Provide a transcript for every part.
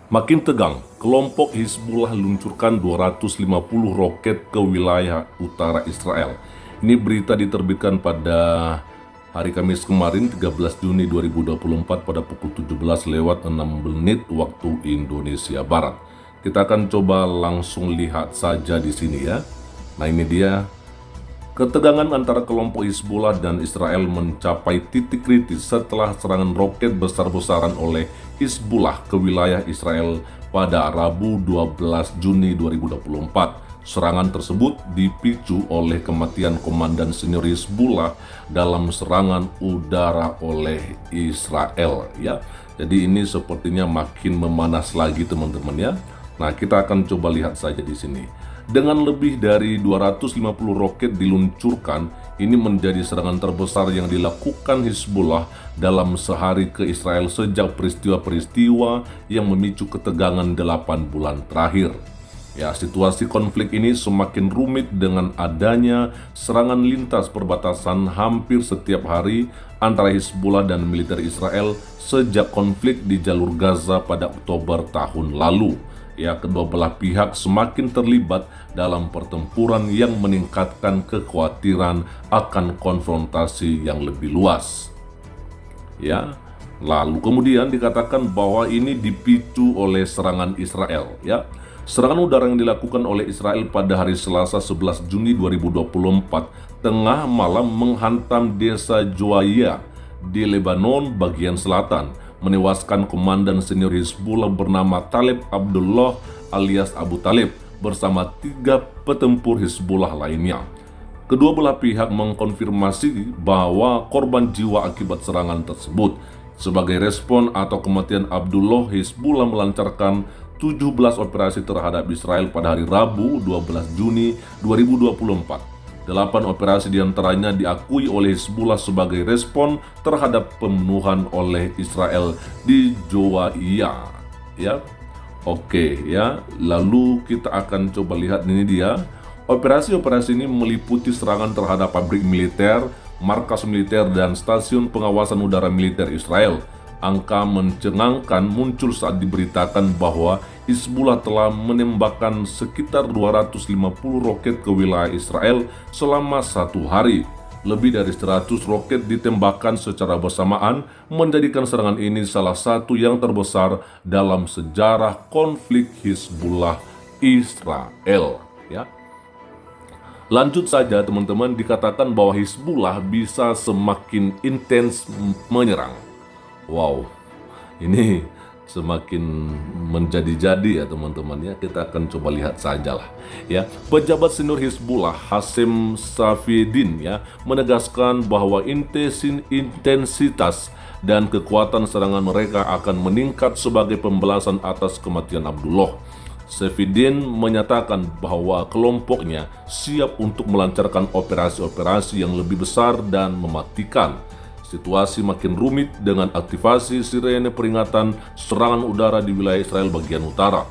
Makin tegang, kelompok Hizbullah luncurkan 250 roket ke wilayah utara Israel. Ini berita diterbitkan pada hari Kamis kemarin 13 Juni 2024 pada pukul 17:06 waktu Indonesia Barat. Kita akan coba langsung lihat saja di sini ya. Nah, ini dia. Ketegangan antara kelompok Hizbullah dan Israel mencapai titik kritis setelah serangan roket besar-besaran oleh Hizbullah ke wilayah Israel pada Rabu 12 Juni 2024. Serangan tersebut dipicu oleh kematian komandan senior Hizbullah dalam serangan udara oleh Israel ya. Jadi ini sepertinya makin memanas lagi teman-teman ya. Nah, kita akan coba lihat saja di sini. Dengan lebih dari 250 roket diluncurkan, ini menjadi serangan terbesar yang dilakukan Hizbullah dalam sehari ke Israel sejak peristiwa-peristiwa yang memicu ketegangan 8 bulan terakhir. Ya, situasi konflik ini semakin rumit dengan adanya serangan lintas perbatasan hampir setiap hari antara Hizbullah dan militer Israel sejak konflik di jalur Gaza pada Oktober tahun lalu. Ya, kedua belah pihak semakin terlibat dalam pertempuran yang meningkatkan kekhawatiran akan konfrontasi yang lebih luas. Ya, lalu kemudian dikatakan bahwa ini dipicu oleh serangan Israel. Ya, serangan udara yang dilakukan oleh Israel pada hari Selasa 11 Juni 2024 tengah malam menghantam desa Joaya di Lebanon bagian selatan, menewaskan komandan senior Hizbullah bernama Taleb Abdullah alias Abu Talib bersama 3 petempur Hizbullah lainnya. Kedua belah pihak mengkonfirmasi bahwa korban jiwa akibat serangan tersebut. Sebagai respon atau kematian Abdullah, Hizbullah melancarkan 17 operasi terhadap Israel pada hari Rabu 12 Juni 2024. 8 operasi diantaranya diakui oleh Hizbullah sebagai respon terhadap pembunuhan oleh Israel di Joaya. Ya, oke ya. Lalu kita akan coba lihat ini dia. Operasi-operasi ini meliputi serangan terhadap pabrik militer, markas militer, dan stasiun pengawasan udara militer Israel. Angka mencengangkan muncul saat diberitakan bahwa Hizbullah telah menembakkan sekitar 250 roket ke wilayah Israel selama 1 hari. Lebih dari 100 roket ditembakkan secara bersamaan, menjadikan serangan ini salah satu yang terbesar dalam sejarah konflik Hizbullah Israel. Ya. Lanjut saja teman-teman, dikatakan bahwa Hizbullah bisa semakin intens menyerang. Wow, ini semakin menjadi-jadi ya teman-teman ya. Kita akan coba lihat sajalah ya. Pejabat senior Hizbullah Hashim Safieddin ya menegaskan bahwa intensitas dan kekuatan serangan mereka akan meningkat sebagai pembalasan atas kematian Abdullah. Safieddin menyatakan bahwa kelompoknya siap untuk melancarkan operasi-operasi yang lebih besar dan mematikan. Situasi makin rumit dengan aktivasi sirene peringatan serangan udara di wilayah Israel bagian utara.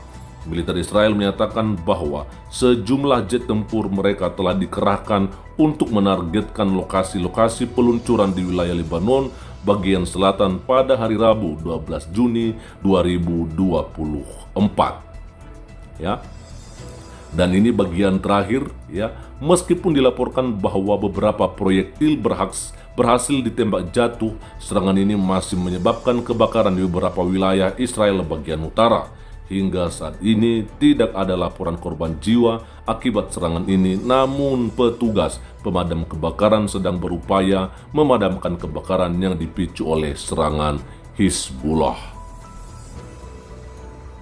Militer Israel menyatakan bahwa sejumlah jet tempur mereka telah dikerahkan untuk menargetkan lokasi-lokasi peluncuran di wilayah Lebanon bagian selatan pada hari Rabu 12 Juni 2024. Ya. Dan ini bagian terakhir ya. Meskipun dilaporkan bahwa beberapa proyektil berhasil ditembak jatuh, serangan ini masih menyebabkan kebakaran di beberapa wilayah Israel bagian utara. Hingga saat ini tidak ada laporan korban jiwa akibat serangan ini, namun petugas pemadam kebakaran sedang berupaya memadamkan kebakaran yang dipicu oleh serangan Hizbullah.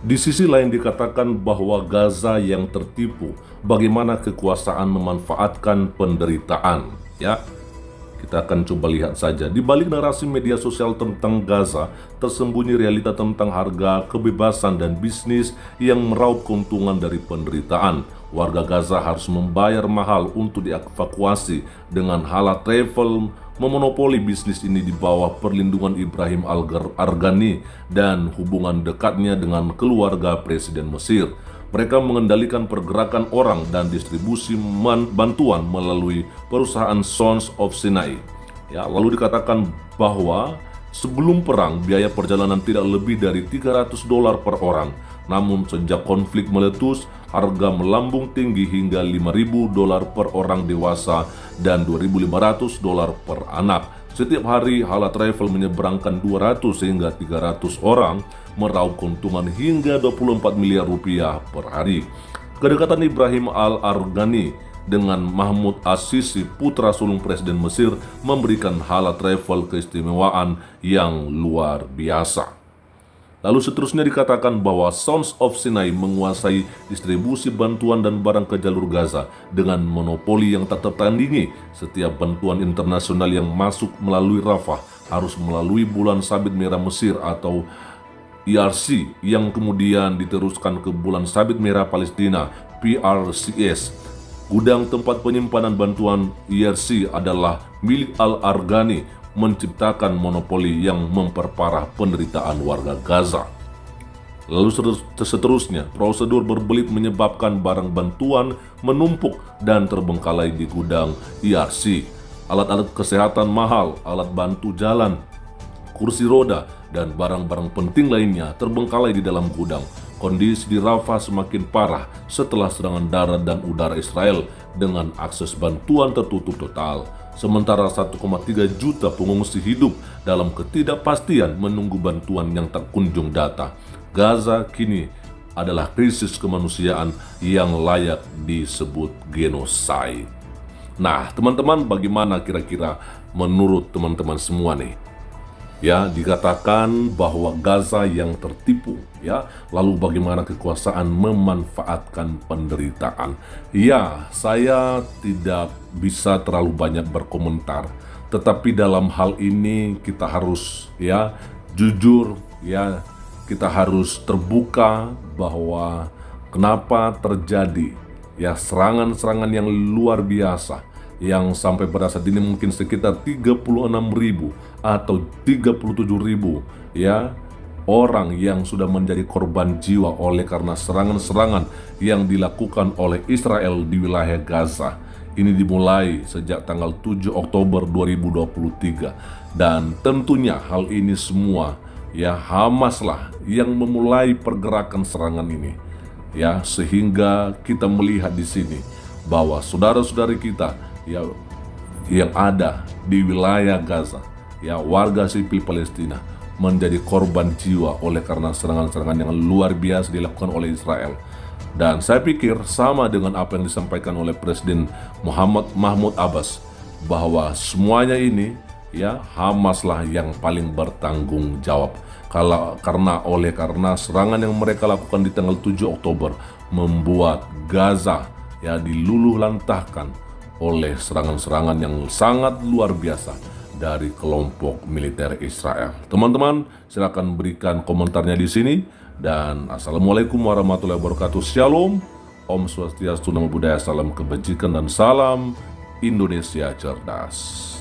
Di sisi lain dikatakan bahwa Gaza yang tertipu, bagaimana kekuasaan memanfaatkan penderitaan ya. Kita akan coba lihat saja. Di balik narasi media sosial tentang Gaza, tersembunyi realita tentang harga, kebebasan, dan bisnis yang meraup keuntungan dari penderitaan. Warga Gaza harus membayar mahal untuk dievakuasi dengan hala travel memonopoli bisnis ini di bawah perlindungan Ibrahim Al-Argani dan hubungan dekatnya dengan keluarga Presiden Mesir. Mereka mengendalikan pergerakan orang dan distribusi bantuan melalui perusahaan Sons of Sinai. Ya, lalu dikatakan bahwa Sebelum perang, biaya perjalanan tidak lebih dari $300 per orang. Namun sejak konflik meletus, harga melambung tinggi hingga $5.000 per orang dewasa dan $2.500 per anak. Setiap hari, Hala Travel menyeberangkan 200 hingga 300 orang, meraup keuntungan hingga 24 miliar rupiah per hari. Kedekatan Ibrahim Al-Arghani dengan Mahmud As-Sisi, putra sulung Presiden Mesir, memberikan Hala Travel keistimewaan yang luar biasa. Lalu seterusnya dikatakan bahwa Sons of Sinai menguasai distribusi bantuan dan barang ke jalur Gaza dengan monopoli yang tak tertandingi. Setiap bantuan internasional yang masuk melalui Rafah harus melalui Bulan Sabit Merah Mesir atau ERC, yang kemudian diteruskan ke Bulan Sabit Merah Palestina, PRCS. Gudang tempat penyimpanan bantuan ERC adalah milik Al-Arghani, menciptakan monopoli yang memperparah penderitaan warga Gaza. Lalu seterusnya, prosedur berbelit menyebabkan barang bantuan menumpuk dan terbengkalai di gudang ERC. Alat-alat kesehatan mahal, alat bantu jalan, kursi roda, dan barang-barang penting lainnya terbengkalai di dalam gudang. Kondisi di Rafah semakin parah setelah serangan darat dan udara Israel dengan akses bantuan tertutup total. Sementara 1,3 juta pengungsi hidup dalam ketidakpastian menunggu bantuan yang tak kunjung datang. Gaza kini adalah krisis kemanusiaan yang layak disebut genosida. Nah, teman-teman, bagaimana kira-kira menurut teman-teman semua nih? Ya, dikatakan bahwa Gaza yang tertipu, ya. Lalu bagaimana kekuasaan memanfaatkan penderitaan? Ya, saya tidak bisa terlalu banyak berkomentar, tetapi dalam hal ini kita harus ya jujur, ya. Kita harus terbuka bahwa kenapa terjadi ya serangan-serangan yang luar biasa, yang sampai pada saat ini mungkin sekitar 36.000 atau 37.000 ya orang yang sudah menjadi korban jiwa oleh karena serangan-serangan yang dilakukan oleh Israel di wilayah Gaza. Ini dimulai sejak tanggal 7 Oktober 2023 dan tentunya hal ini semua ya Hamaslah yang memulai pergerakan serangan ini. Ya, sehingga kita melihat di sini bahwa saudara-saudari kita ya yang ada di wilayah Gaza, ya warga sipil Palestina menjadi korban jiwa oleh karena serangan-serangan yang luar biasa dilakukan oleh Israel. Dan saya pikir sama dengan apa yang disampaikan oleh Presiden Mahmud Abbas bahwa semuanya ini ya Hamaslah yang paling bertanggung jawab. Karena serangan yang mereka lakukan di tanggal 7 Oktober membuat Gaza ya diluluh lantahkan oleh serangan-serangan yang sangat luar biasa dari kelompok militer Israel. Teman-teman, silakan berikan komentarnya di sini. Dan assalamualaikum warahmatullahi wabarakatuh. Shalom, Om Swastiastu, Namo Buddhaya, salam kebajikan dan salam Indonesia cerdas.